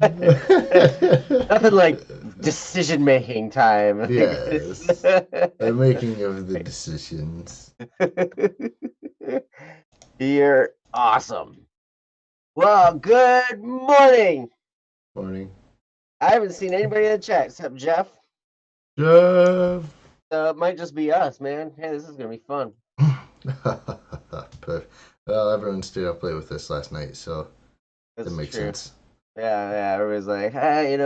Nothing like decision-making time. Yes, the making of the decisions. You're awesome. Well, good morning. Morning. I haven't seen anybody in the chat except Jeff. Jeff. So it might just be us, man. Hey, this is gonna be fun. Well, everyone stayed up late with this last night, so that That's makes true. sense. Yeah. Everybody's like, hey,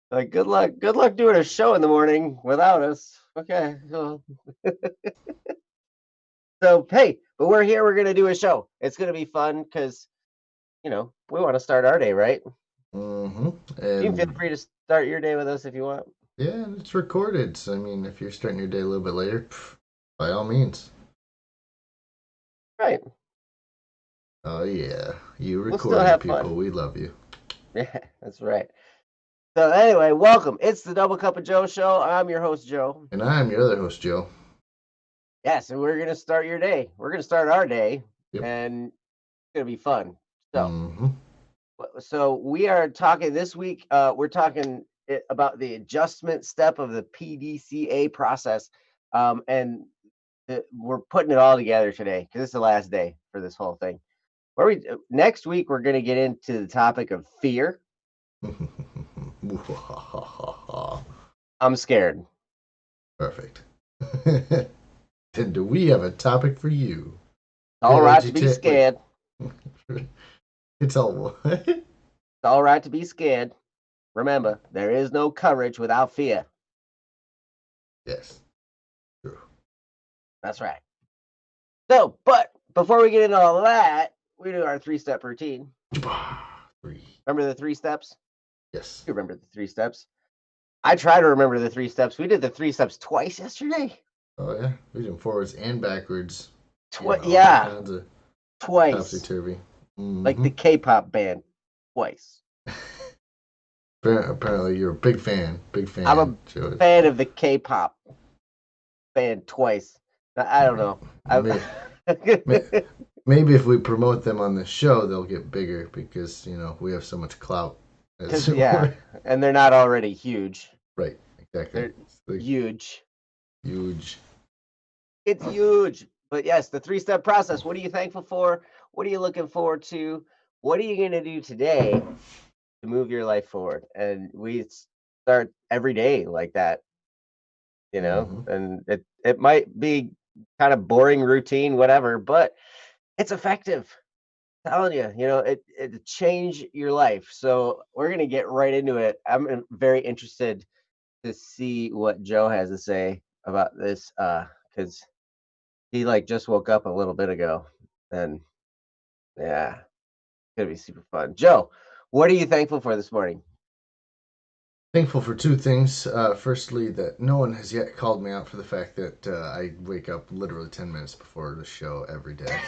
like good luck doing a show in the morning without us. Okay. So hey, but we're here. We're gonna do a show. It's gonna be fun because we want to start our day right. Mm-hmm. You can feel And free to start your day with us if you want. yeah, it's recorded. So, I mean, if you're starting your day a little bit later, by all means. Right. Oh, yeah. You We'll still recording have people, fun. we love you. Yeah, that's right. So anyway, welcome. It's the Double Cup of Joe show. I'm your host, Joe. And I'm your other host, Joe. Yes, and we're gonna start your day. We're gonna start our day, Yep. and it's gonna be fun. So, Mm-hmm. so we are talking this week. We're talking about the adjustment step of the PDCA process, and we're putting it all together today because it's the last day for this whole thing. Where we next week we're gonna get into the topic of fear. I'm scared. Perfect. And do we have a topic for you? All right to be Wait. scared. It's all what? It's all right to be scared. Remember, there is no courage without fear. Yes, true. That's right. So, but before we get into all that, we do our 3-step routine. Three. Remember the 3 steps? Yes. You remember the 3 steps? I try to remember the 3 steps. We did the 3 steps twice yesterday. Oh yeah. We did forwards and backwards. All Yeah, kinds of topsy twice. turvy. Like Mm-hmm. the K-pop band, twice. Apparently, you're a big fan. Big I'm fan, a Joe. fan of the K-pop band twice. I don't know. May- Maybe if we promote them on the show, they'll get bigger because we have so much clout. As Because it were. and they're not already huge. Right. Exactly. They're It's like huge. huge. It's huge. But yes, the 3-step process. What are you thankful for? What are you looking forward to? What are you going to do today to move your life forward? And we start every day like that, Mm-hmm. and it might be kind of boring routine, whatever, but it's effective. I'm telling you, it change your life. So we're going to get right into it. I'm very interested to see what Joe has to say about this because he like just woke up a little bit ago, and yeah, it's gonna be super fun. Joe, what are you thankful for this morning? Thankful for two things. Firstly, that no one has yet called me out for the fact that I wake up literally 10 minutes before the show every day.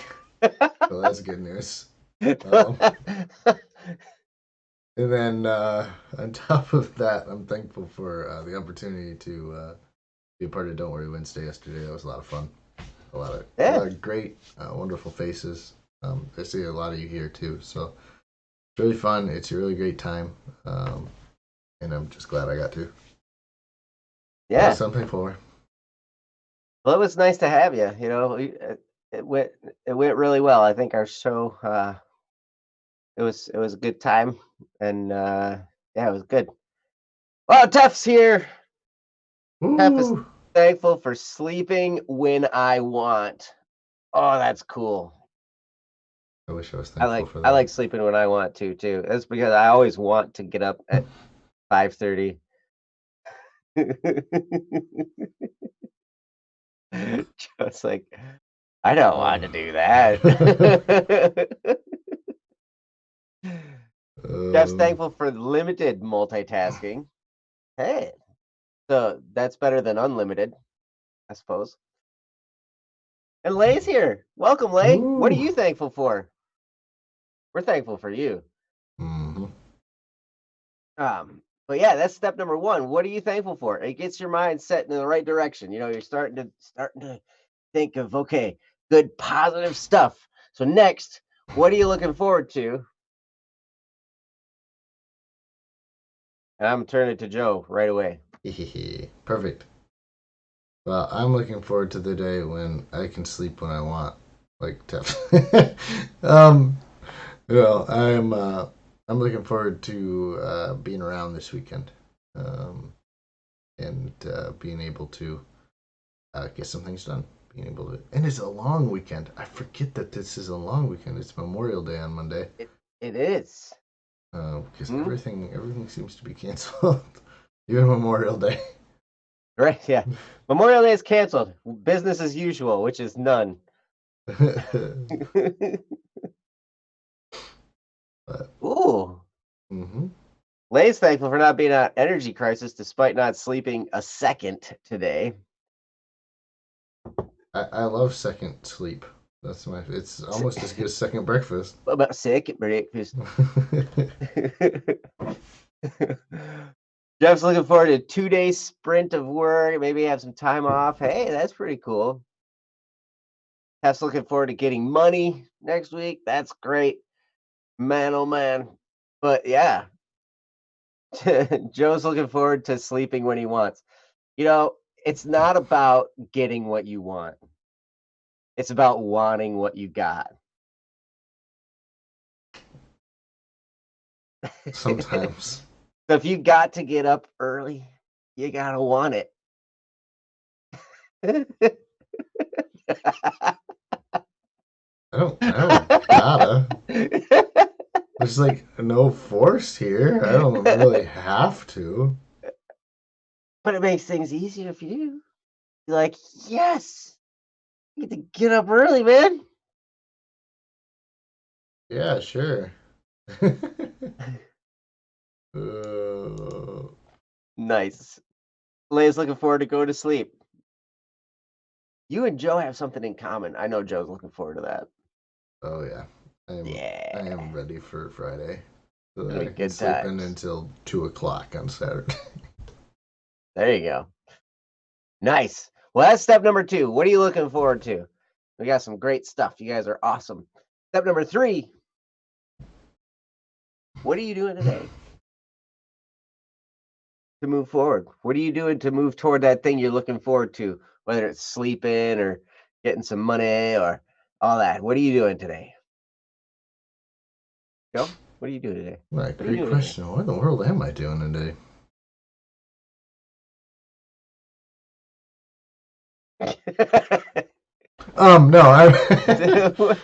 So that's good news. Um, and then on top of that, I'm thankful for the opportunity to be a part of Don't Worry Wednesday yesterday. That was a lot of fun. A Yeah, lot of great, wonderful faces. I see a lot of you here too. So it's really fun. It's a really great time. And I'm just glad I got to. yeah. Something for. Well, it was nice to have you. It went it went really well. I think our show it was a good time, and yeah, it was good. Well, Tef's here. Tef is Woo! thankful for sleeping when I want. Oh, that's cool. I wish I was I thankful like for I that. like sleeping when I want to too. That's because I always want to get up at 5:30. Just like I don't want Uh, to do that. Jeff's um, thankful for limited multitasking. Hey, so that's better than unlimited, I suppose. And Lay's here. Welcome, Lay. What are Ooh. you thankful for? We're thankful for you. Mm-hmm. But yeah, that's step number one. What are you thankful for? It gets your mind set in the right direction. You're starting to think of okay, good positive stuff. So next, What are you looking forward to? And I'm turning it to Joe right away. Perfect. Well, I'm looking forward to the day when I can sleep when I want, like Tef. um, I'm looking forward to being around this weekend, um, and being able to get some things done. Being able to, and it's a long weekend. I forget that this is a long weekend. It's Memorial Day on Monday, It is. because Hmm? everything seems to be canceled, even Memorial Day. Right, yeah. Memorial Day is canceled. Business as usual, which is none. But Ooh. hmm Lay's thankful for not being on energy crisis despite not sleeping a second today. I love second sleep. That's my. It's almost as good as second breakfast. What about second breakfast? Jeff's looking forward to a 2-day sprint of work, maybe have some time off. Hey, that's pretty cool. Jeff's looking forward to getting money next week. That's great. Man, oh man. But yeah, Joe's looking forward to sleeping when he wants. You know, it's not about getting what you want. It's about wanting what you got. So Sometimes if you got to get up early, you gotta want it. I don't gotta. There's like no force here. I don't really have to. But it makes things easier if you do. You're like, yes, I get to get up early, man. Yeah, sure. uh, Nice. Lay's looking forward to going to sleep. You and Joe have something in common. I know Joe's looking forward to that. oh yeah, I Yeah, am ready for Friday so it'll that be I can good sleep in times. until 2 o'clock on Saturday. There you go. Nice. Well, that's step number 2. What are you looking forward to? We got some great stuff. You guys are awesome. Step number 3. What are you doing today to move forward? What are you doing to move toward that thing you're looking forward to? Whether it's sleeping or getting some money or all that. What are you doing today? Joe, what are you doing today? Right, What are you great doing today? question. What in the world am I doing today? No, what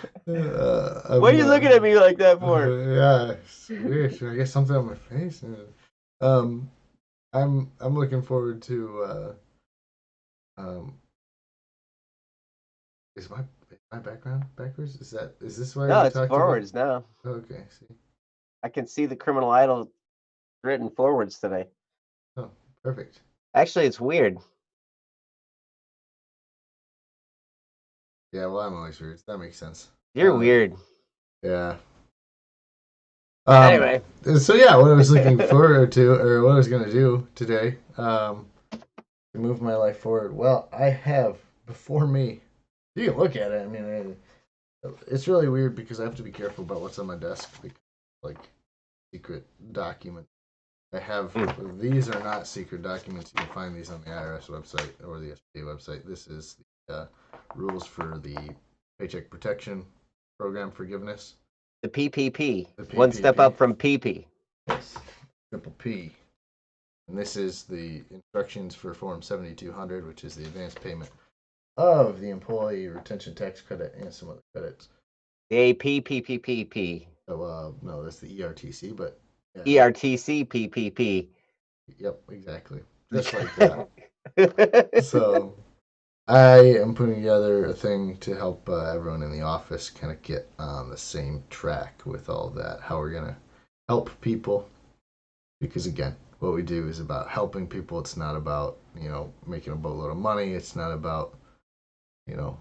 are I'm you looking at me like that for? yeah, it's weird. Should I get something on my face? Um, I'm looking forward to um is my background backwards? Is this why No, we it's talked about? forwards now. Okay, see. I can see the criminal idol written forwards today. Oh, perfect. Actually, it's weird. Yeah, well, I'm always weird. That makes sense. You're weird. Yeah. Um, Anyway. so yeah, what I was looking forward to, or what I was gonna do today, to move my life forward. Well, I have before me. You can look at it. I mean, it's really weird because I have to be careful about what's on my desk, because, like secret documents. I have Mm. these are not secret documents. You can find these on the IRS website or the SBA website. This is the rules for the Paycheck Protection Program forgiveness, The PPP. the One step PPP. up from PP. Yes, triple P. And this is the instructions for Form 7200, which is the advance payment of the Employee Retention Tax Credit and some other credits. The APPPPP. So, no, that's the ERTC, but yeah, ERTC PPP. yep, exactly. Just like that. So, I am putting together a thing to help everyone in the office kind of get on the same track with all that. How we're going to help people. Because, again, what we do is about helping people. It's not about, making a boatload of money. It's not about, you know,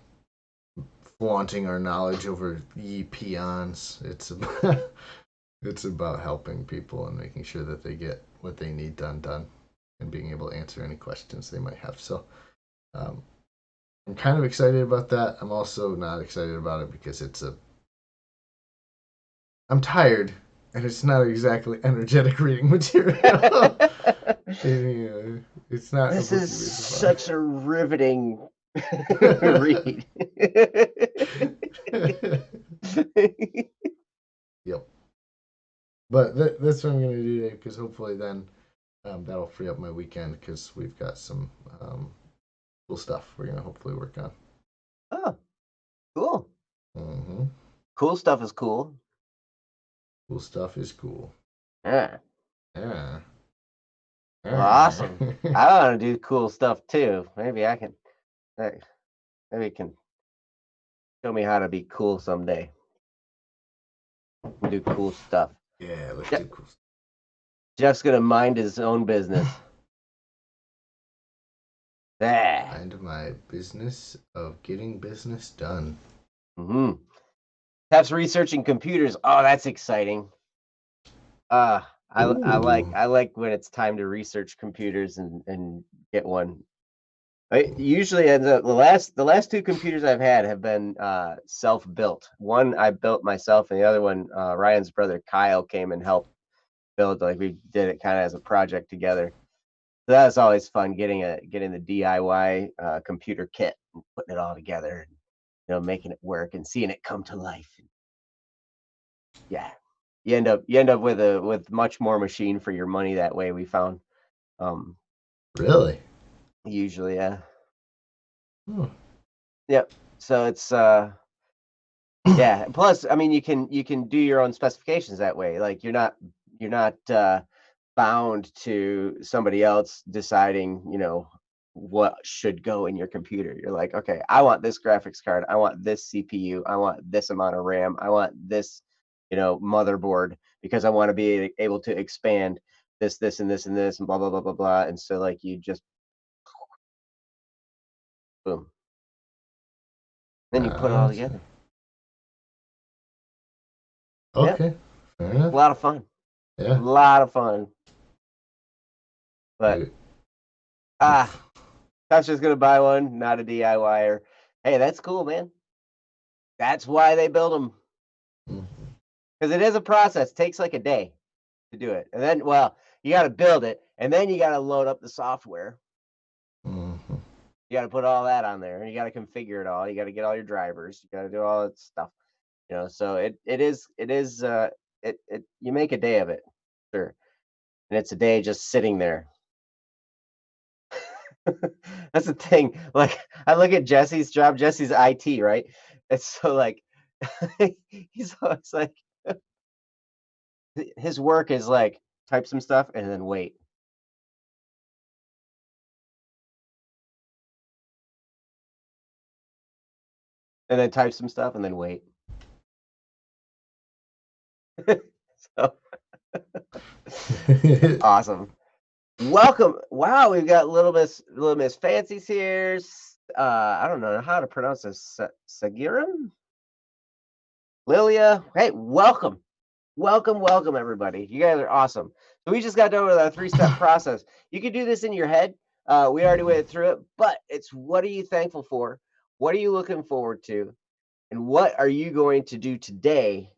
flaunting our knowledge over ye peons. It's about helping people and making sure that they get what they need done and being able to answer any questions they might have. So um, I'm kind of excited about that. I'm also not excited about it because it's a I'm tired, and it's not exactly energetic reading material. It's not a This book is you read for fun. such a riveting read. Yep. But that's what I'm gonna do today because hopefully then that'll free up my weekend because we've got some cool stuff we're gonna hopefully work on. Oh, cool. Mm-hmm. Cool stuff is cool. Cool stuff is cool. Yeah. Yeah. Well, Yeah. awesome. I want to do cool stuff too. Maybe I can. Hey, maybe you can show me how to be cool someday and do cool stuff. Yeah, let's Je- do cool stuff. Jeff's gonna mind his own business. Yeah. Mind my business of getting business done. Mm-hmm. Jeff's researching computers. Oh, that's exciting. Uh, Ooh. I like when it's time to research computers and get one. It usually ends up the last two computers I've had have been self-built. One I built myself, and the other one Ryan's brother Kyle came and helped build. Like we did it kind of as a project together. So that was always fun getting the DIY computer kit and putting it all together, and making it work and seeing it come to life. Yeah, you end up with much more machine for your money that way. We found um, Really? usually, yeah, Oh. yep. So it's yeah. Plus, I mean, you can do your own specifications that way. Like you're not bound to somebody else deciding, what should go in your computer. You're like, okay, I want this graphics card, I want this CPU, I want this amount of RAM, I want this, motherboard because I want to be able to expand this, and this, and this, and blah blah blah blah blah. And so like you just boom, then you put it all together. Yep, Okay. Fair a enough. lot of fun, a Yeah. lot of fun. But You- ah, oof. I'm just gonna buy one, not a DIYer. Hey, that's cool, man. That's why they build them, Mhm. because it is a process. It takes like a day to do it, and then well, you got to build it, and then you got to load up the software. Mhm. You got to put all that on there. You got to configure it all. You got to get all your drivers. You got to do all that stuff. So it you make a day of it, sure, and it's a day just sitting there. That's the thing. Like I look at Jesse's job. Jesse's IT, right? It's so like he's always like his work is like type some stuff and then wait. And then type some stuff and then wait. So awesome. Welcome. Wow, we've got little Miss Fancy's here. I don't know how to pronounce this. Sagiram? Lilia. Hey, welcome. Welcome, welcome, everybody. You guys are awesome. So we just got done with our three-step process. You can do this in your head. We already went through it, but it's what are you thankful for? What are you looking forward to? And what are you going to do today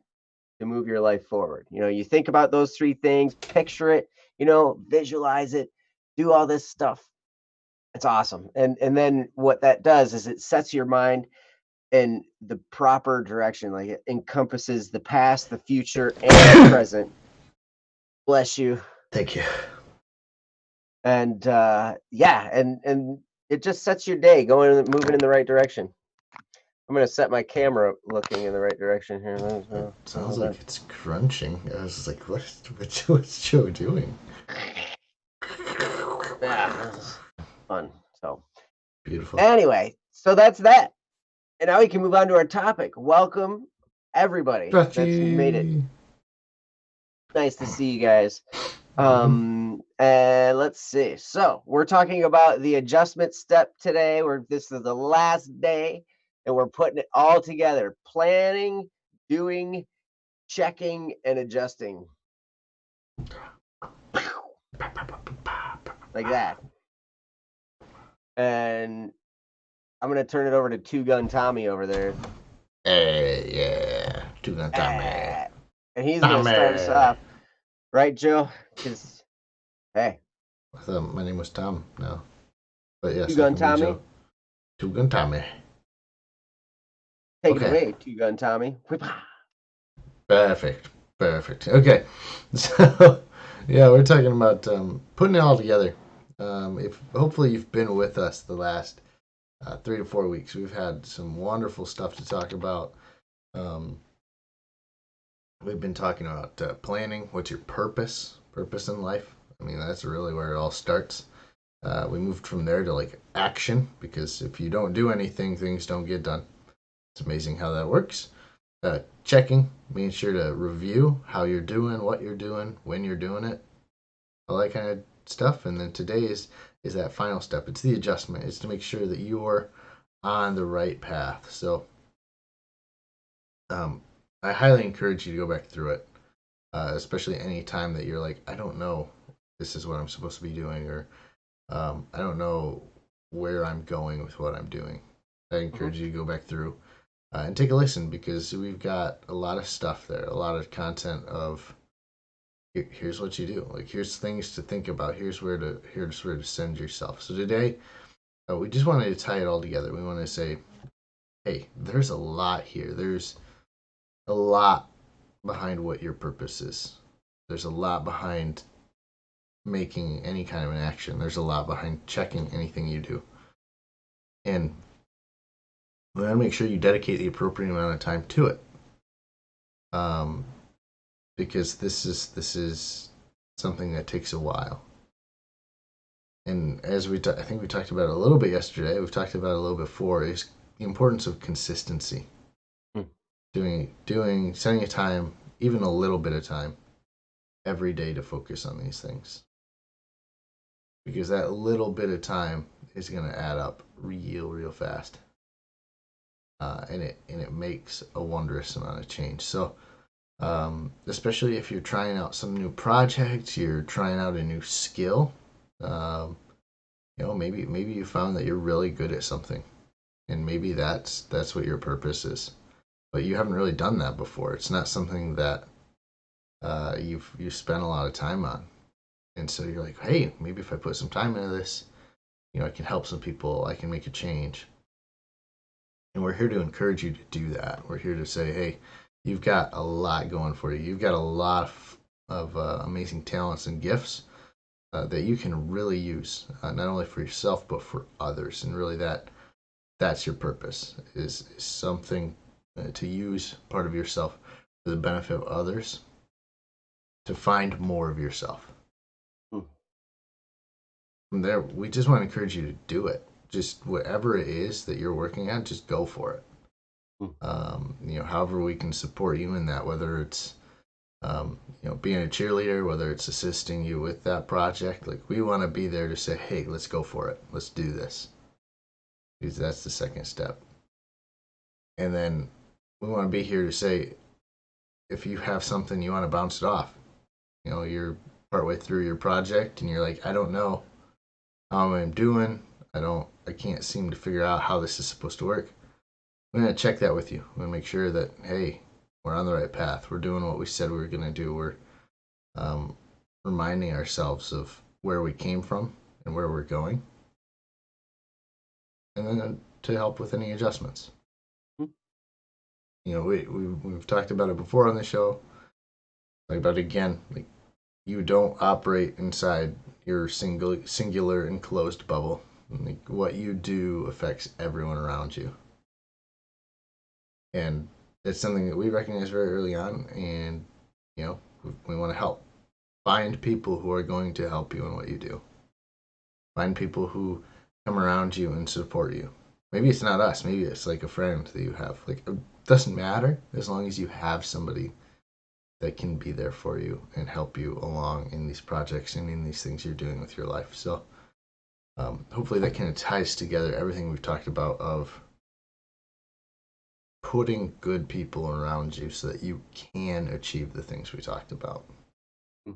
to move your life forward? You think about those three things, picture it, visualize it, do all this stuff. It's awesome. And then what that does is it sets your mind in the proper direction. Like it encompasses the past, the future, and the present. Bless you. Thank you. And yeah, and it just sets your day moving in the right direction. I'm gonna set my camera looking in the right direction here. It sounds Hold on. like it's crunching. I was like, what's Joe doing? Yeah, fun. So Beautiful. anyway, so that's that. And now we can move on to our topic. Welcome everybody that's made it. Stretchy. Nice to see you guys. Mhm. And let's see. So we're talking about the adjustment step today. Where this is the last day, and we're putting it all together: planning, doing, checking, and adjusting, like that. And I'm gonna turn it over to Two Gun Tommy over there. Hey, yeah. Two gun Tommy. Ah, and he's gonna start us Tommy. off, right, Joe? Because hey, I thought my name was Tom now. But Two yes, I Gun can be Tommy, Joe. Two Gun Tommy. take it Okay. away, Two Gun Tommy. Perfect. Perfect. Okay. So, yeah, we're talking about putting it all together. If hopefully you've been with us the last 3 to 4 weeks, we've had some wonderful stuff to talk about. Um, we've been talking about planning. What's your purpose? Purpose in life. I mean, that's really where it all starts. We moved from there to like action because if you don't do anything, things don't get done. It's amazing how that works. Checking, being sure to review how you're doing, what you're doing, when you're doing it, all that kind of stuff. And then today is that final step. It's the adjustment. It's to make sure that you're on the right path. So um, I highly encourage you to go back through it, especially any time that you're like, I don't know, this is what I'm supposed to be doing, or I don't know where I'm going with what I'm doing. I Mhm. encourage you to go back through and take a listen because we've got a lot of stuff there, a lot of content of here's what you do, like here's things to think about, here's where to send yourself. So today we just wanted to tie it all together. We want to say, hey, there's a lot here. There's a lot behind what your purpose is. There's a lot behind making any kind of an action. There's a lot behind checking anything you do, and we want to make sure you dedicate the appropriate amount of time to it. Um, because this is something that takes a while. And as I think we talked about it a little bit yesterday, we've talked about it a little bit before, is the importance of consistency. Hmm. Setting a time, even a little bit of time, every day to focus on these things. Because that little bit of time is going to add up real fast, and it makes a wondrous amount of change. So, especially if you're trying out some new projects, you're trying out a new skill. Um, maybe you found that you're really good at something, and maybe that's what your purpose is. But you haven't really done that before. It's not something that you've spent a lot of time on, and so you're like, hey, maybe if I put some time into this, I can help some people. I can make a change. And we're here to encourage you to do that. We're here to say, hey, you've got a lot going for you. You've got a lot of amazing talents and gifts that you can really use, not only for yourself but for others. And really, that's your purpose is something to use part of yourself for the benefit of others, to find more of yourself. Hmm. From there, we just want to encourage you to do it. Just whatever it is that you're working on, just go for it. Hmm. However we can support you in that, whether it's being a cheerleader, whether it's assisting you with that project, like we want to be there to say, hey, let's go for it. Let's do this. Because that's the second step. And then we want to be here to say, if you have something you want to bounce it off, you're partway through your project and you're like, I don't know how I'm doing. I can't seem to figure out how this is supposed to work. We're going to check that with you. We're going to make sure that, hey, we're on the right path. We're doing what we said we were going to do. We're um, reminding ourselves of where we came from and where we're going, and then to help with any adjustments. Hmm. We've talked about it before on the show. Like about it again, like you don't operate inside your singular enclosed bubble. Like what you do affects everyone around you, and it's something that we recognize very early on. And we want to help find people who are going to help you in what you do. Find people who come around you and support you. Maybe it's not us. Maybe it's like a friend that you have. Like it doesn't matter as long as you have somebody that can be there for you and help you along in these projects and in these things you're doing with your life. So hopefully that kind of ties together everything we've talked about of putting good people around you so that you can achieve the things we talked about. Hmm.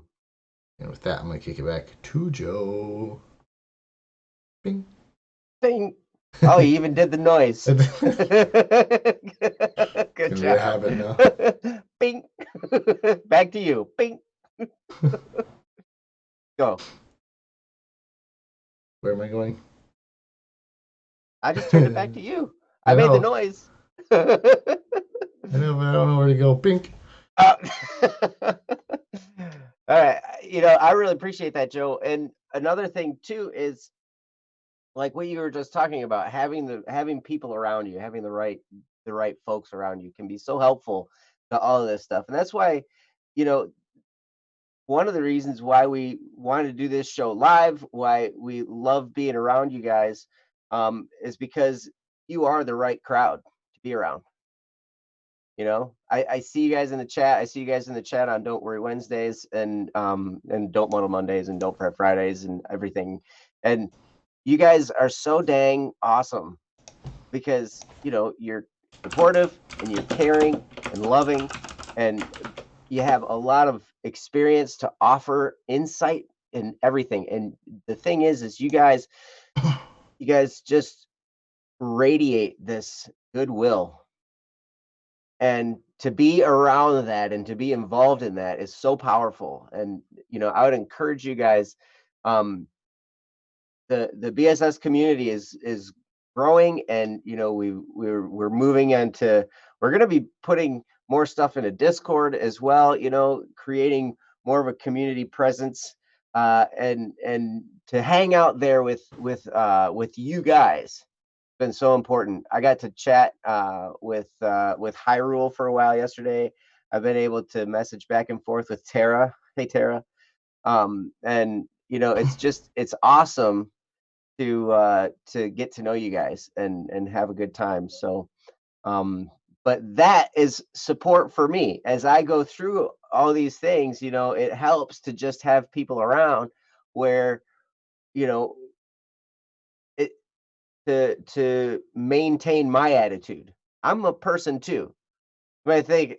And with that, I'm going to kick it back to Joe. Bing. Ding. Oh, you even did the noise. Good Gonna be a job. habit now. Bing. Back to you. Bing. Go. Where am I going? I just turned it back to you. I I made the know. noise. I know, but I don't So, know where to go. Pink. uh, all right. I really appreciate that, Joe. And another thing too is like what you were just talking about, having people around you, having the right folks around you can be so helpful to all of this stuff. And that's why, you know, one of the reasons why we wanted to do this show live, why we love being around you guys, is because you are the right crowd to be around. I see you guys in the chat. I see you guys in the chat on Don't Worry Wednesdays and Don't Muddle Mondays and Don't Prep Fridays and everything. And you guys are so dang awesome because you're supportive and you're caring and loving, and you have a lot of experience to offer insight and everything. And the thing is you guys just radiate this goodwill, and to be around that and to be involved in that is so powerful. And I would encourage you guys. Um the BSS community is growing, and we're moving into, we're going to be putting more stuff into Discord as well, creating more of a community presence, and to hang out there with you guys. Been so important. I got to chat with Hyrule for a while yesterday. I've been able to message back and forth with Tara. Hey Tara. And it's awesome to get to know you guys and have a good time. So but that is support for me as I go through all these things. It helps to just have people around where you know it to maintain my attitude. I'm a person too. But I think,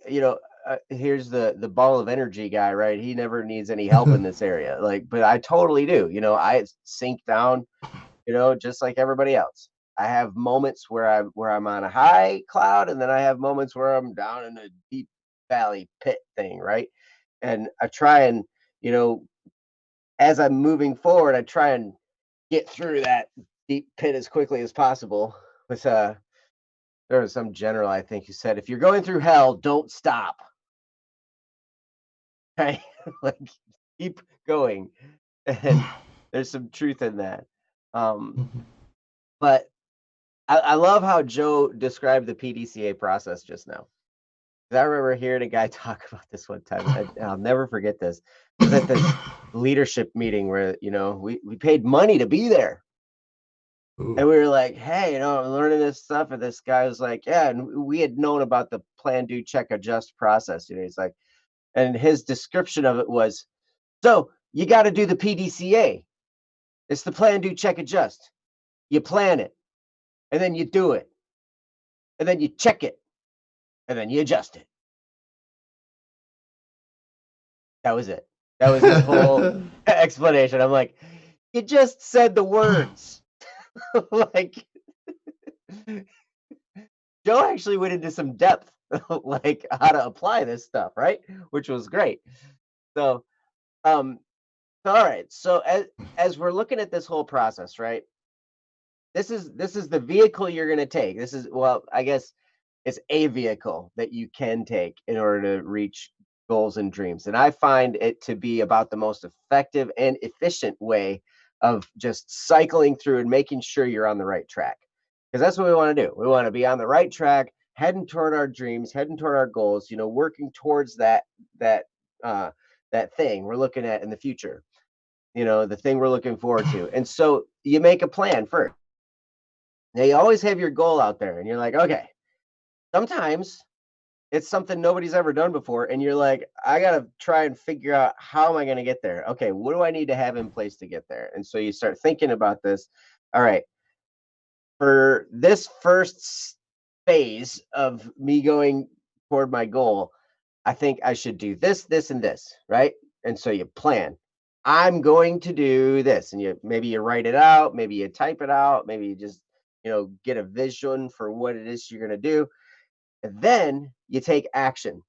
here's the ball of energy guy, right? He never needs any help in this area. Like, but I totally do. I sink down, just like everybody else. I have moments where I'm on a high cloud, and then I have moments where I'm down in a deep valley pit thing, right? And I try and, you know, as I'm moving forward, I try and get through that deep pit as quickly as possible. With there was some general, I think, who said, if you're going through hell, don't stop. Right? Like, keep going. And there's some truth in that. But I love how Joe described the PDCA process just now. 'Cause I remember hearing a guy talk about this one time. I'll never forget this. It was at the leadership meeting where, we paid money to be there. And Ooh. we were like, hey, I'm learning this stuff. And this guy was like, yeah. And we had known about the plan, do, check, adjust process. He's like, and his description of it was, so you got to do the PDCA. It's the plan, do, check, adjust. You plan it, and then you do it, and then you check it, and then you adjust it. That was it. That was his whole explanation. I'm like, you just said the words. Like, Joe actually went into some depth, like how to apply this stuff, right? Which was great. So, um, all right. So as we're looking at this whole process, right? This is the vehicle you're going to take. This is, well, I guess it's a vehicle that you can take in order to reach goals and dreams. And I find it to be about the most effective and efficient way of just cycling through and making sure you're on the right track. Because that's what we want to do. We want to be on the right track, heading toward our dreams, heading toward our goals, working towards that uh that thing we're looking at in the future, the thing we're looking forward to. And so you make a plan first. Now you always have your goal out there, and you're like, okay, sometimes it's something nobody's ever done before, and you're like, I gotta try and figure out, how am I going to get there? Okay, what do I need to have in place to get there? And so you start thinking about this. All right, for this first phase of me going toward my goal, I think I should do this and this, right? And so you plan, I'm going to do this, and maybe you write it out, maybe you type it out, maybe you just get a vision for what it is you're going to do. And then you take action.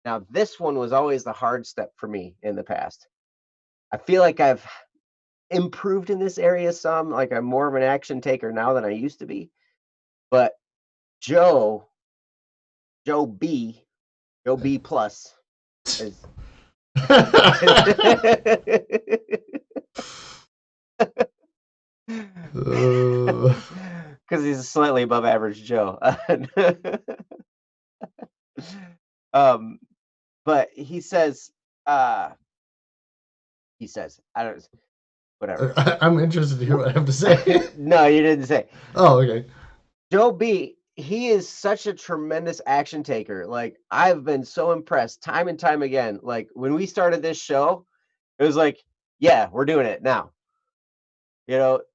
Now, this one was always the hard step for me in the past. I feel like I've improved in this area some. Like I'm more of an action taker now than I used to be. But Joe, Joe B, Joe B plus is Uh, because he's slightly above average Joe. um, but uh, he says, I don't, whatever. I'm interested to hear what I have to say. No, you didn't say. Oh, okay. Joe B, he is such a tremendous action taker. Like I've been so impressed time and time again. Like when we started this show, it was like, yeah, we're doing it now.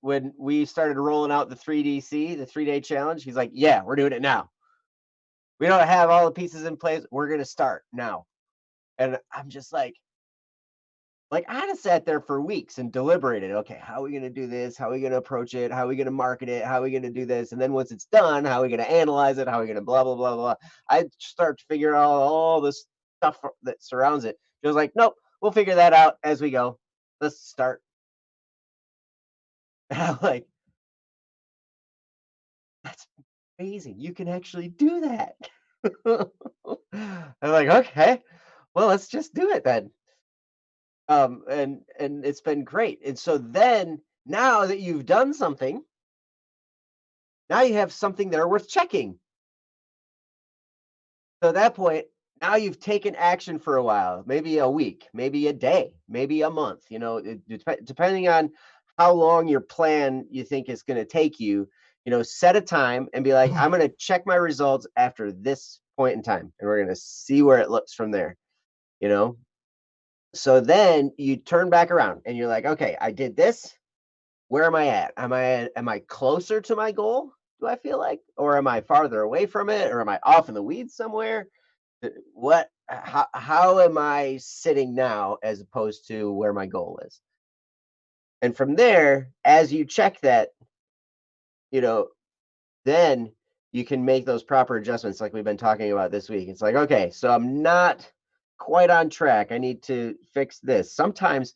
When we started rolling out the 3DC, the 3-day challenge, he's like, yeah, we're doing it now. We don't have all the pieces in place. We're going to start now. And I'm just like I had sat there for weeks and deliberated. Okay, how are we going to do this? How are we going to approach it? How are we going to market it? How are we going to do this? And then once it's done, how are we going to analyze it? How are we going to blah, blah, blah, blah. I start to figure out all this stuff that surrounds it. It was like, nope, we'll figure that out as we go. Let's start. And I'm like, that's amazing. You can actually do that. I'm like, okay, well, let's just do it then. And it's been great. And so then now that you've done something, now you have something that are worth checking. So at that point, now you've taken action for a while, maybe a week, maybe a day, maybe a month, depending on how long your plan you think is going to take you, set a time and be like, I'm going to check my results after this point in time and we're going to see where it looks from there, you know? So then you turn back around and you're like, okay, I did this. Where am I at? Am I closer to my goal? Do I feel like, or am I farther away from it, or am I off in the weeds somewhere? What? How am I sitting now as opposed to where my goal is? And from there, as you check that, you know, then you can make those proper adjustments like we've been talking about this week. It's like, okay, so I'm not quite on track. I need to fix this. Sometimes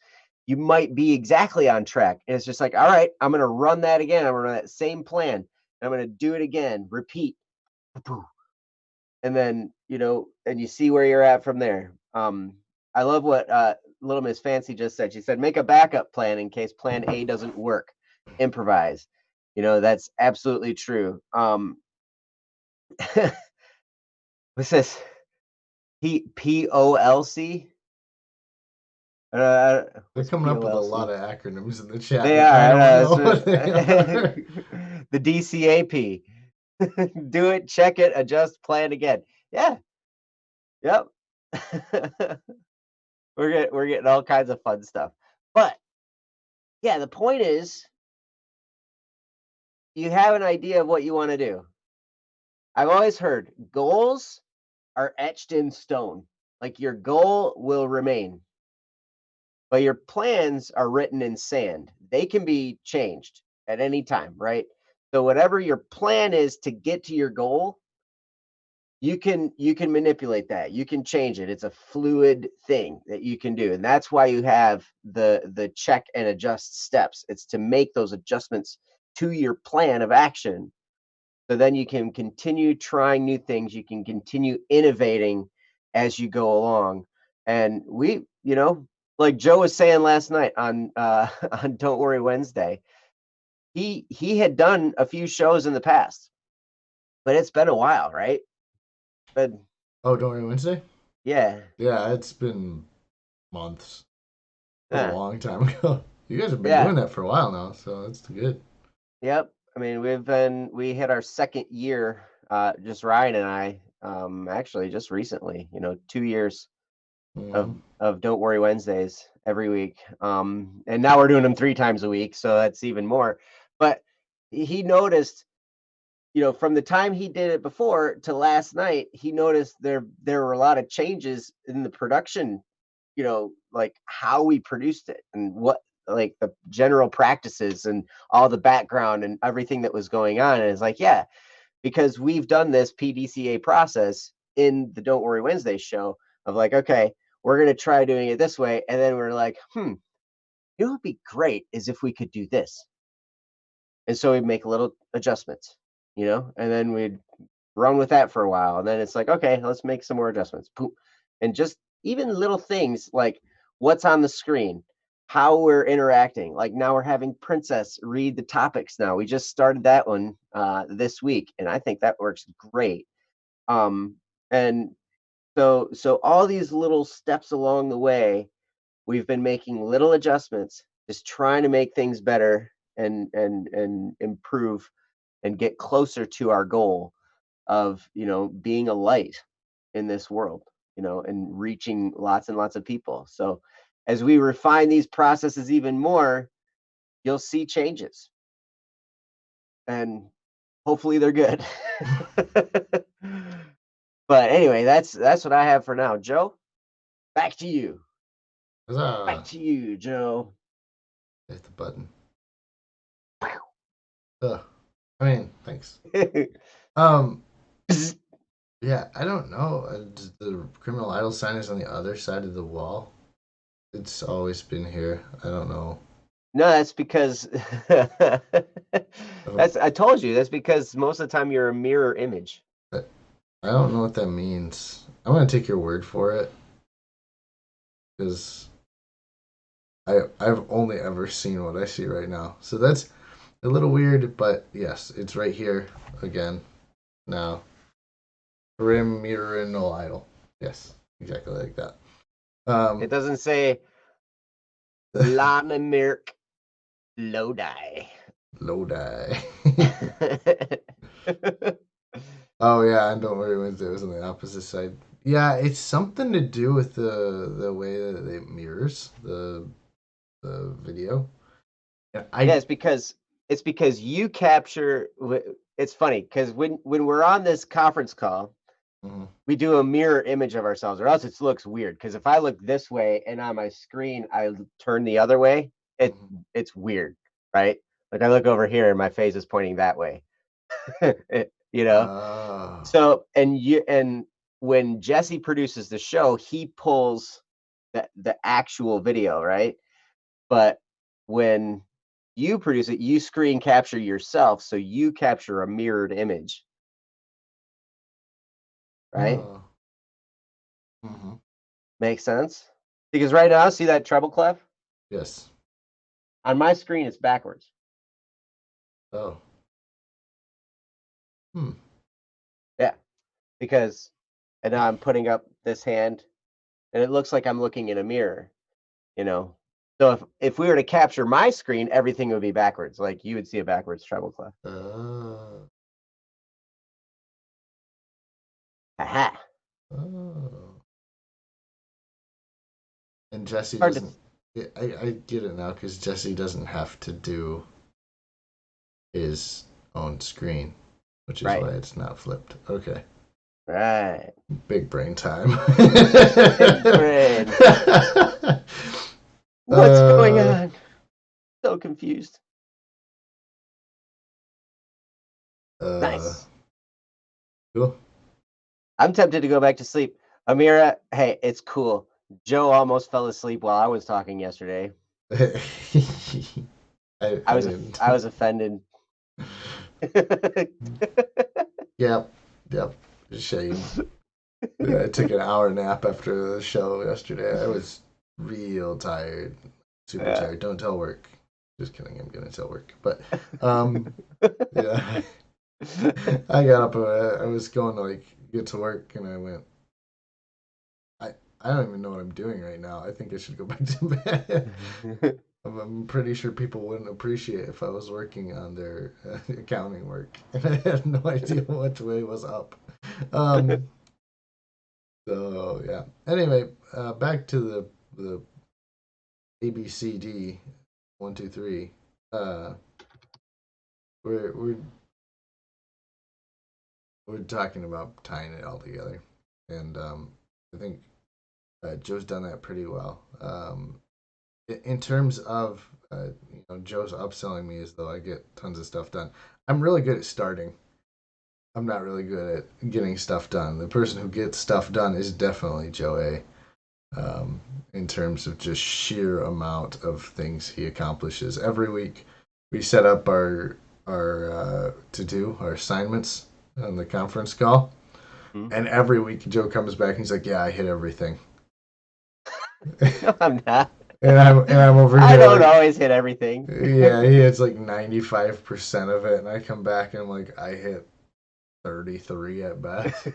you might be exactly on track. And it's just like, all right, I'm going to run that again. I'm going to run that same plan. And I'm going to do it again, repeat. And then, and you see where you're at from there. I love what Little Miss Fancy just said. She said, make a backup plan in case plan A doesn't work. Improvise. That's absolutely true. What's this? POLC? They're What's coming up with a lot POLC? of acronyms in the chat They that I are. don't I know know. what they are. The DCAP. Do it, check it, adjust, plan again. Yeah. Yep. we're getting all kinds of fun stuff. But yeah, the point is you have an idea of what you want to do. I've always heard goals are etched in stone. Like your goal will remain, but your plans are written in sand. They can be changed at any time, right? So whatever your plan is to get to your goal, you can manipulate that. You can change it. It's a fluid thing that you can do. And that's why you have the check and adjust steps. It's to make those adjustments to your plan of action. So then you can continue trying new things. You can continue innovating as you go along. And like Joe was saying last night on on Don't Worry Wednesday, he had done a few shows in the past, but it's been a while, right? But Oh, don't worry, Wednesday? yeah, Yeah, it's been months. That was a yeah, long time ago. You guys have been yeah, doing that for a while now, so that's good. yep. I mean, we hit our second year, just Ryan and I, actually just recently, 2 years of Mhm. of Don't Worry Wednesdays every week. And now we're doing them 3 times a week, so that's even more. But he noticed, from the time he did it before to last night, he noticed there were a lot of changes in the production, like how we produced it and what like the general practices and all the background and everything that was going on. And it's like, yeah, because we've done this PDCA process in the Don't Worry Wednesday show of like, okay, we're going to try doing it this way. And then we're like, it would be great is if we could do this. And so we'd make little adjustments, and then we'd run with that for a while. And then it's like, okay, let's make some more adjustments. Boom. And just even little things like what's on the screen, how we're interacting. Like now we're having Princess read the topics now. We just started that one this week, and I think that works great. And so all these little steps along the way, we've been making little adjustments, just trying to make things better and improve and get closer to our goal of being a light in this world, and reaching lots and lots of people. So as we refine these processes even more, you'll see changes, and hopefully they're good. But anyway, that's what I have for now. Joe, back to you. Back Huzzah! to you, Joe. Hit the button. Ugh. I mean, thanks. Um, yeah, I don't know. The criminal idol sign is on the other side of the wall. It's always been here. I don't know. No, that's because I don't, I told you that's because most of the time you're a mirror image. I don't know what that means. I'm gonna take your word for it because I've only ever seen what I see right now. So that's a little weird, but yes, it's right here again now. Rim mirror no idol. Yes, exactly like that. It doesn't say Lana Mirk Lodi. Lodi. Oh yeah, and don't worry, Wednesday was on the opposite side. Yeah, it's something to do with the way that it mirrors the video. Yeah, Yeah, I it's because you capture. It's funny because when we're on this conference call, mhm, we do a mirror image of ourselves, or else it looks weird. Because if I look this way and on my screen I turn the other way, mhm. it's weird, right? Like I look over here and my face is pointing that way. You know. Oh, So and when Jesse produces the show, he pulls the actual video, right? But when you produce it, you screen capture yourself, so you capture a mirrored image, right? oh. Hmm. Makes sense? Because right now, see that treble clef? Yes. On my screen, it's backwards. Oh. Hmm. Yeah, because and now I'm putting up this hand, and it looks like I'm looking in a mirror, you know. So if we were to capture my screen, everything would be backwards. Like you would see a backwards treble clef. Oh. Aha! Oh. And Jesse Hard to. doesn't. I get it now because Jesse doesn't have to do his own screen, which is Right. why it's not flipped. Okay. Right. Big brain time. Big brain. What's going uh, on? So confused. uh, Nice. cool. I'm tempted to go back to sleep. Amira, hey, it's cool. Joe almost fell asleep while I was talking yesterday. I I was didn't. I was offended. Yep. Yep. Shame. Yeah, I took an hour nap after the show yesterday. I was real tired, super Yeah. tired. Don't tell work. Just kidding. I'm gonna tell work. But um, yeah, I got up. I was going to like get to work, and I went. I I don't even know what I'm doing right now. I think I should go back to bed. I'm pretty sure people wouldn't appreciate if I was working on their accounting work, and I had no idea which way was up. Um, so yeah. Anyway, back to the ABCD 1, 2, 3. Uh, we're we're talking about tying it all together, and I think Joe's done that pretty well. In terms of Joe's upselling me as though I get tons of stuff done. I'm really good at starting. I'm not really good at getting stuff done. The person who gets stuff done is definitely Joe A. In terms of just sheer amount of things he accomplishes every week. We set up our to do our assignments on the conference call, Hmm. and every week Joe comes back and he's like, "Yeah, I hit everything," No, I'm not. and I'm over I here don't like, always hit everything. "Yeah, he hits like 95% of it," and I come back and I'm like, "I hit 33 at best."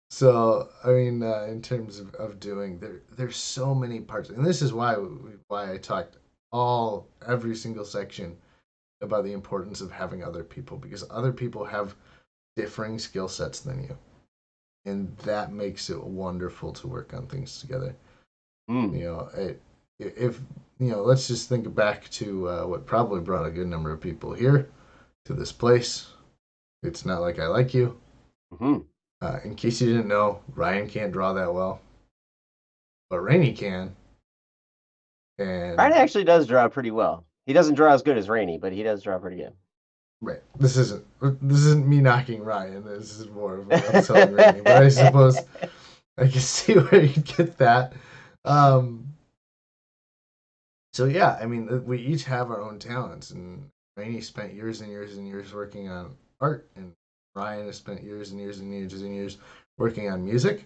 So I mean, in terms of doing, there's so many parts, and this is why I talked every single section about the importance of having other people, because other people have differing skill sets than you, and that makes it wonderful to work on things together. Mm. You know, if let's just think back to what probably brought a good number of people here to this place. It's not like I like you. Hmm. In case you didn't know, Ryan can't draw that well, but Rainey can. Ryan And actually does draw pretty well. He doesn't draw as good as Rainey, but he does draw pretty good. right, this isn't me knocking Ryan. This is more of I'm selling Rainey. But I suppose I can see where you get that. Um, so yeah, I mean, we each have our own talents, and Rainey spent years and years and years working on art, and Ryan has spent years and years and years and years working on music.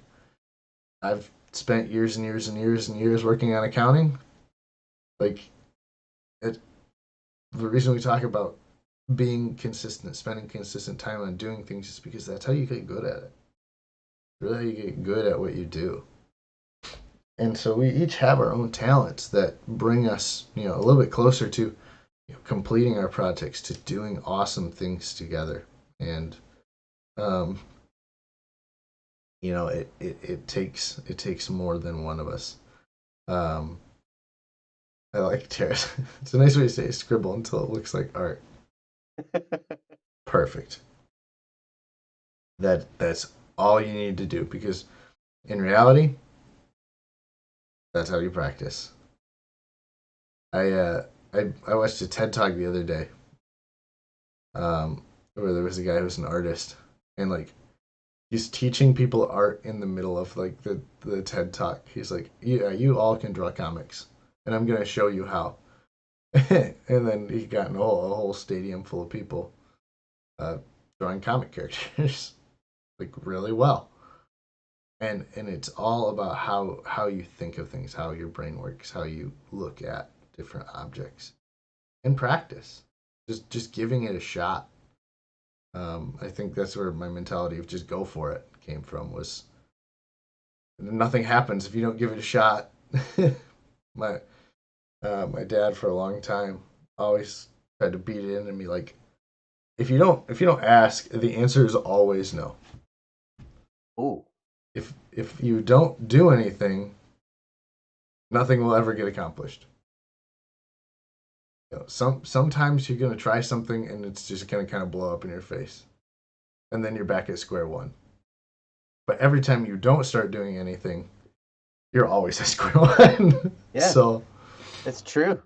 I've spent years and years and years and years working on accounting. Like it, the reason we talk about being consistent, spending consistent time on doing things is because that's how you get good at it. Really, how you get good at what you do. And so we each have our own talents that bring us, a little bit closer to completing our projects, to doing awesome things together. And um, it takes more than one of us. Um, I like Tara. It's a nice way to say scribble until it looks like art. Perfect. That's all you need to do, because in reality, that's how you practice. I watched a TED talk the other day, where there was a guy who was an artist, and like he's teaching people art in the middle of like the TED talk. He's like, "Yeah, you all can draw comics, and I'm gonna show you how." And then he got a whole stadium full of people uh, drawing comic characters like really well. And it's all about how you think of things, how your brain works, how you look at different objects, and practice. Just giving it a shot. I think that's where my mentality of just go for it came from. Was nothing happens if you don't give it a shot. my my dad for a long time always tried to beat it into me like, if you don't ask, the answer is always no. Ooh. If you don't do anything, nothing will ever get accomplished. Sometimes you're gonna try something and it's just gonna kind of blow up in your face, and then you're back at square one. But every time you don't start doing anything, you're always at square one. Yeah, So it's true.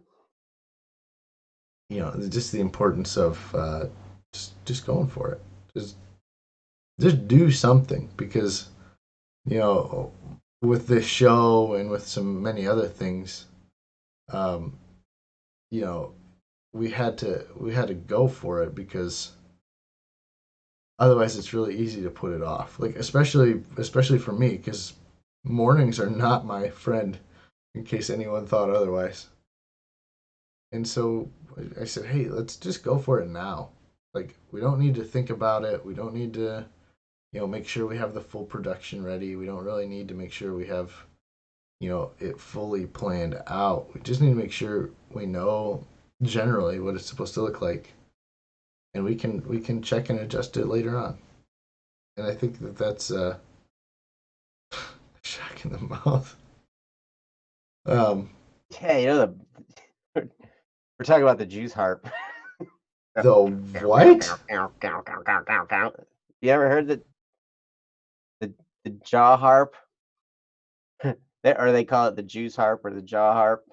just the importance of just going for it. Just just do something, because you know with this show and with some many other things, um, you know we had to go for it, because otherwise it's really easy to put it off. Like especially for me, because mornings are not my friend. In case anyone thought otherwise. And so I said, hey, let's just go for it now. Like, we don't need to think about it. We don't need to, make sure we have the full production ready. We don't really need to make sure we have, it fully planned out. We just need to make sure we know generally what it's supposed to look like, and we can check and adjust it later on. And I think that's a shock in the mouth. Um, Yeah, we're talking about the juice harp. the what? You ever heard the jaw harp? or they call it the juice harp or the jaw harp.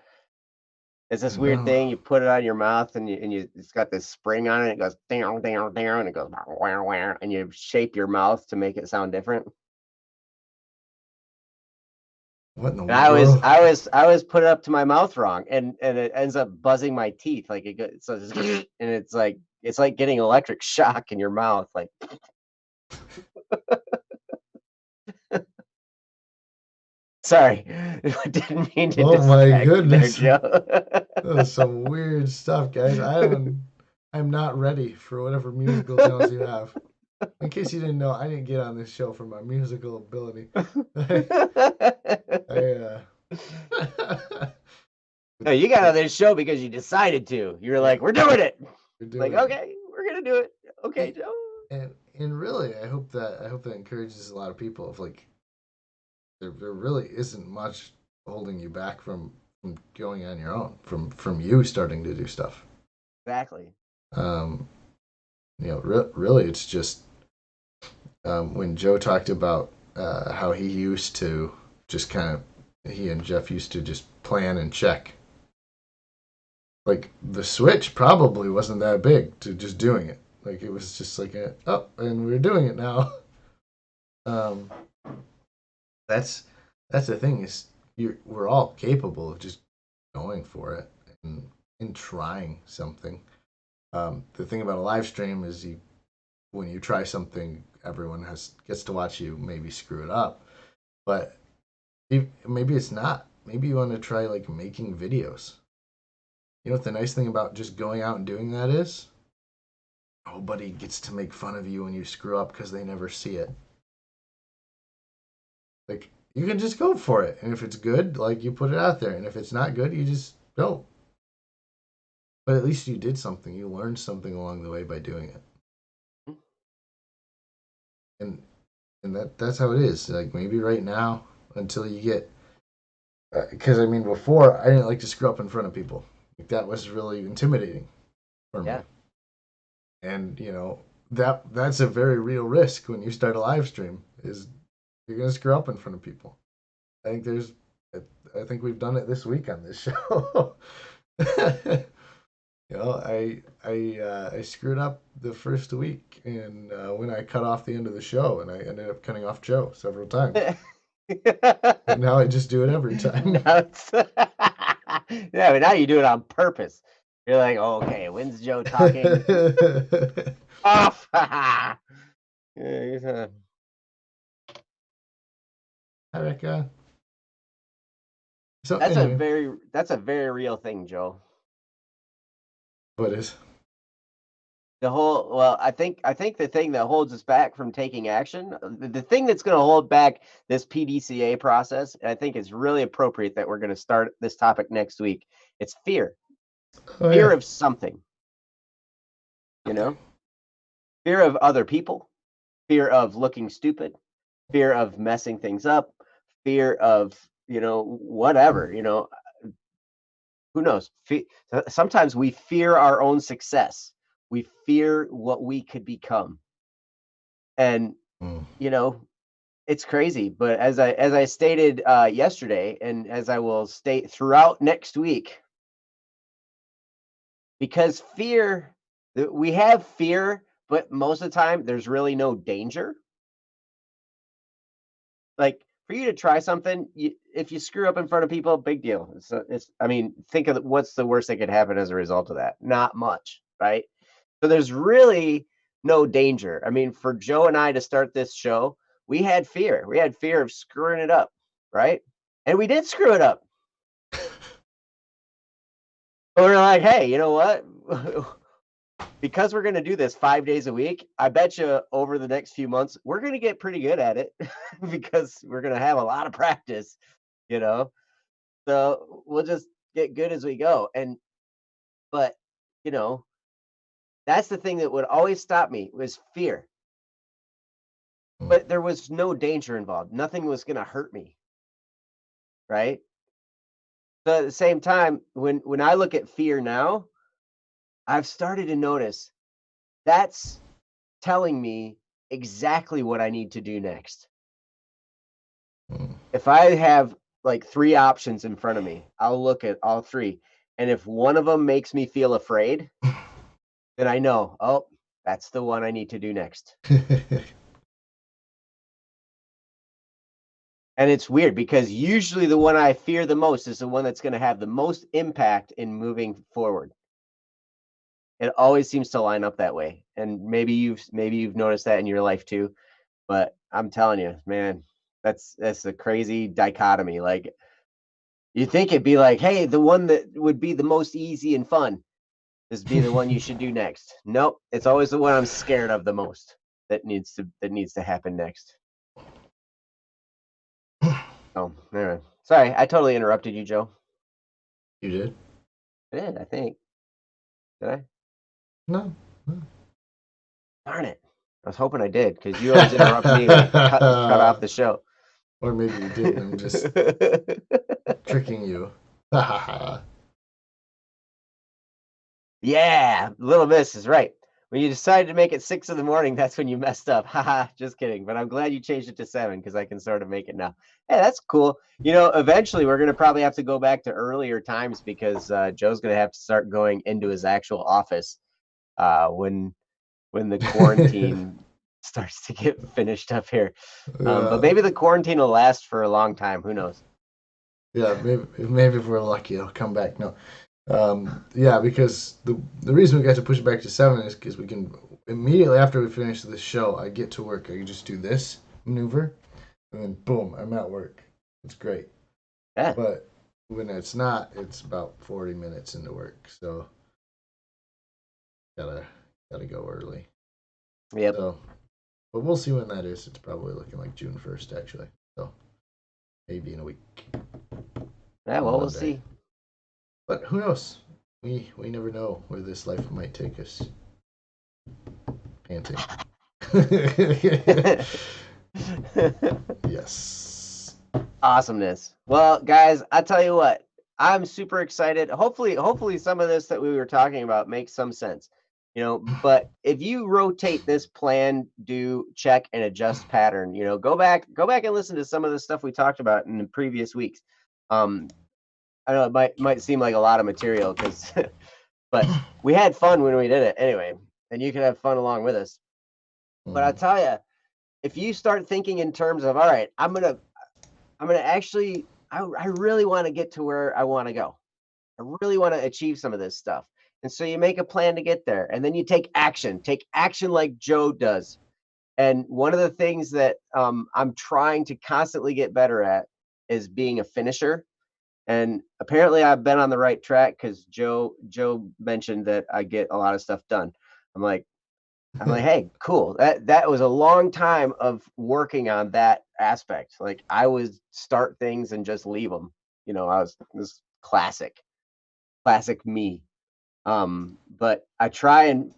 It's this weird No. thing. You put it on your mouth, and it's got this spring on it. It goes down, down, down, and it goes wah, wah, and you shape your mouth to make it sound different. What in the And world? I always put it up to my mouth wrong, and it ends up buzzing my teeth like it goes, so it's, and it's like getting electric shock in your mouth. Like, sorry, I didn't mean to Oh my distract you there, goodness. Joe. That was some weird stuff, guys. I'm not ready for whatever musical talents you have. In case you didn't know, I didn't get on this show for my musical ability. I No, you got on this show because you decided to. You're yeah, like, we're doing it. we're Like, doing it. okay, we're gonna do it. Okay, And, Joe. and really, I hope that encourages a lot of people. Of like, there really isn't much holding you back from going on your own, from you starting to do stuff. Exactly. Um, really, it's just when Joe talked about how he used to just kind of, he and Jeff used to just plan and check. Like the switch probably wasn't that big to just doing it. Like it was just like and we're doing it now. Um, that's the thing is we're all capable of just going for it and trying something. The thing about a live stream is when you try something, everyone gets to watch you maybe screw it up, but maybe it's not. Maybe you want to try like making videos. You know what the nice thing about just going out and doing that is? Nobody gets to make fun of you when you screw up because they never see it. Like you can just go for it, and if it's good, like you put it out there, and if it's not good, you just don't. But at least you did something. You learned something along the way by doing it, and that's how it is. Like maybe right now, until you get, because I mean, before I didn't like to screw up in front of people. Like that was really intimidating for me, Yeah. and that's a very real risk when you start a live stream. Is you're gonna screw up in front of people. I think there's, I think we've done it this week on this show. I screwed up the first week, and when I cut off the end of the show, and I ended up cutting off Joe several times. And now I just do it every time. Now it's yeah, but now you do it on purpose. You're like, oh, okay, when's Joe talking? Off. Yeah, Hi, Rebecca. So that's anyway, a very real thing, Joe. what is? I think the thing that holds us back from taking action, the thing that's going to hold back this PDCA process, and I think it's really appropriate that we're going to start this topic next week. It's fear. Oh Fear yeah. of something, you Okay. know? Fear of other people, fear of looking stupid, fear of messing things up, fear of, whatever, who knows? Sometimes we fear our own success. We fear what we could become. And, Mm. you know, it's crazy, but as I stated yesterday, and as I will state throughout next week, because we have fear, but most of the time there's really no danger. Like for you to try something, if you screw up in front of people, big deal. I mean, think of what's the worst that could happen as a result of that? Not much, right? So there's really no danger. I mean, for Joe and I to start this show, we had fear. We had fear of screwing it up, right? And we did screw it up. But we're like, hey, you know what? Because we're going to do this 5 days a week, I bet you over the next few months, we're going to get pretty good at it because we're going to have a lot of practice, you know? So we'll just get good as we go. But, you know, that's the thing that would always stop me was fear. Mm. But there was no danger involved. Nothing was going to hurt me, right? So at the same time, when I look at fear now, I've started to notice that's telling me exactly what I need to do next. Mm. If I have like 3 options in front of me. I'll look at all 3, and if one of them makes me feel afraid, then I know, "Oh, that's the one I need to do next." And it's weird because usually the one I fear the most is the one that's gonna have the most impact in moving forward. It always seems to line up that way, and maybe you've noticed that in your life too, but I'm telling you, man, that's a crazy dichotomy. Like, you think it'd be like, "Hey, the one that would be the most easy and fun is be the one you should do next." Nope, it's always the one I'm scared of the most that needs to happen next. Oh, anyway. Sorry, I totally interrupted you, Joe. You did? I did, I think. Did I? No. No. Darn it. I was hoping I did because you always interrupt me and cut off the show. Or maybe you didn't. I'm just tricking you. Yeah, Little Miss is right. When you decided to make it 6 in the morning, that's when you messed up. Haha, just kidding. But I'm glad you changed it to 7 because I can sort of make it now. Hey, that's cool. Eventually we're gonna probably have to go back to earlier times because Joe's gonna have to start going into his actual office when the quarantine starts to get finished up here. But Yeah. maybe the quarantine will last for a long time. Who knows? Yeah, maybe if we're lucky, it'll come back. No, yeah, because the reason we got to push it back to 7 is because we can immediately after we finish this show, I get to work. I can just do this maneuver, and then boom, I'm at work. It's great. Yeah. But when it's not, it's about 40 minutes into work, so gotta gotta go early. Yep. So, but we'll see when that is. It's probably looking like June 1st, actually. So maybe in a week Yeah. on Well, we'll Monday. see. But who knows? We never know where this life might take us. Panting. Yes. Awesomeness. Well, guys, I tell you what, I'm super excited. Hopefully, some of this that we were talking about makes some sense. But if you rotate this plan, do, check, and adjust pattern, go back and listen to some of the stuff we talked about in the previous weeks. Um, I know it might seem like a lot of material because, but we had fun when we did it anyway, and you can have fun along with us. But I Mhm. tell you, if you start thinking in terms of, all right, I'm gonna actually, I really want to get to where I want to go. I really want to achieve some of this stuff. And so you make a plan to get there, and then you take action. Take action like Joe does. And one of the things that I'm trying to constantly get better at is being a finisher. And apparently, I've been on the right track because Joe mentioned that I get a lot of stuff done. I'm like, I'm like, hey, cool. That was a long time of working on that aspect. Like, I would start things and just leave them. I was this classic me. But I try and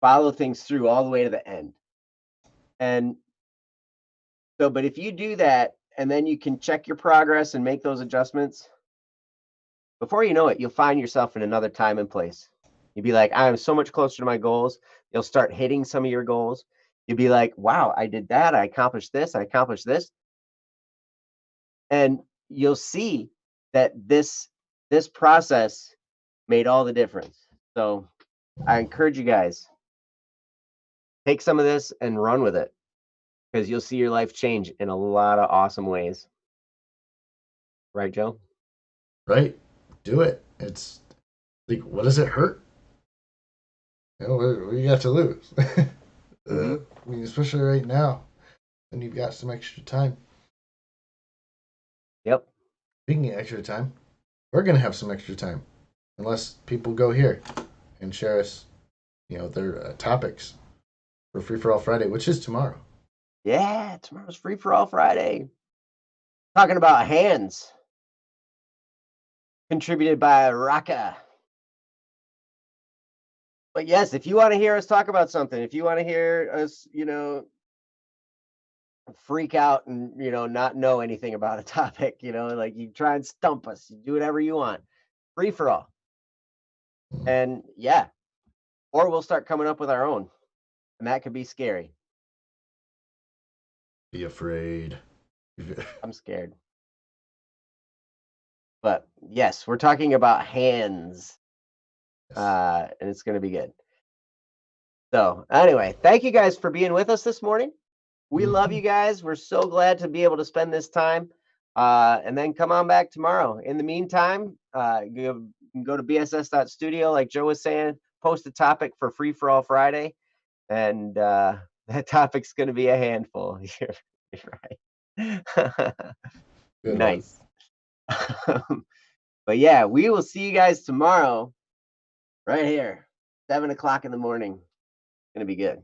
follow things through all the way to the end. And so, but if you do that and then you can check your progress and make those adjustments, before you know it, you'll find yourself in another time and place. You'll be like, I'm so much closer to my goals. You'll start hitting some of your goals. You'll be like, wow, I did that. I accomplished this. I accomplished this. And you'll see that this process made all the difference. So I encourage you guys, take some of this and run with it because you'll see your life change in a lot of awesome ways. Right, Joe? Right? Do it. It's like, what does it hurt? What do you got to lose? Hmm. I mean, especially right now, when you've got some extra time. Yep. Speaking of extra time, we're gonna have some extra time, unless people go here and share us, their topics for Free for All Friday, which is tomorrow. Yeah, tomorrow's free for all Friday. Talking about hands, contributed by Raka. But yes, if you want to hear us talk about something, if you want to hear us, freak out and not know anything about a topic, like you try and stump us, you do whatever you want, free for all. Mm. And yeah, or we'll start coming up with our own, and that could be scary. Be afraid. I'm scared. But yes, we're talking about hands, Yes. and it's going to be good. So anyway, thank you guys for being with us this morning. We love Mhm. you guys. We're so glad to be able to spend this time. And then come on back tomorrow. In the meantime, you can go to bss.studio, like Joe was saying, post a topic for Free for All Friday. And that topic's going to be a handful. You're right. Good one. Nice. But yeah, we will see you guys tomorrow right here, 7 o'clock in the morning. It's going to be good.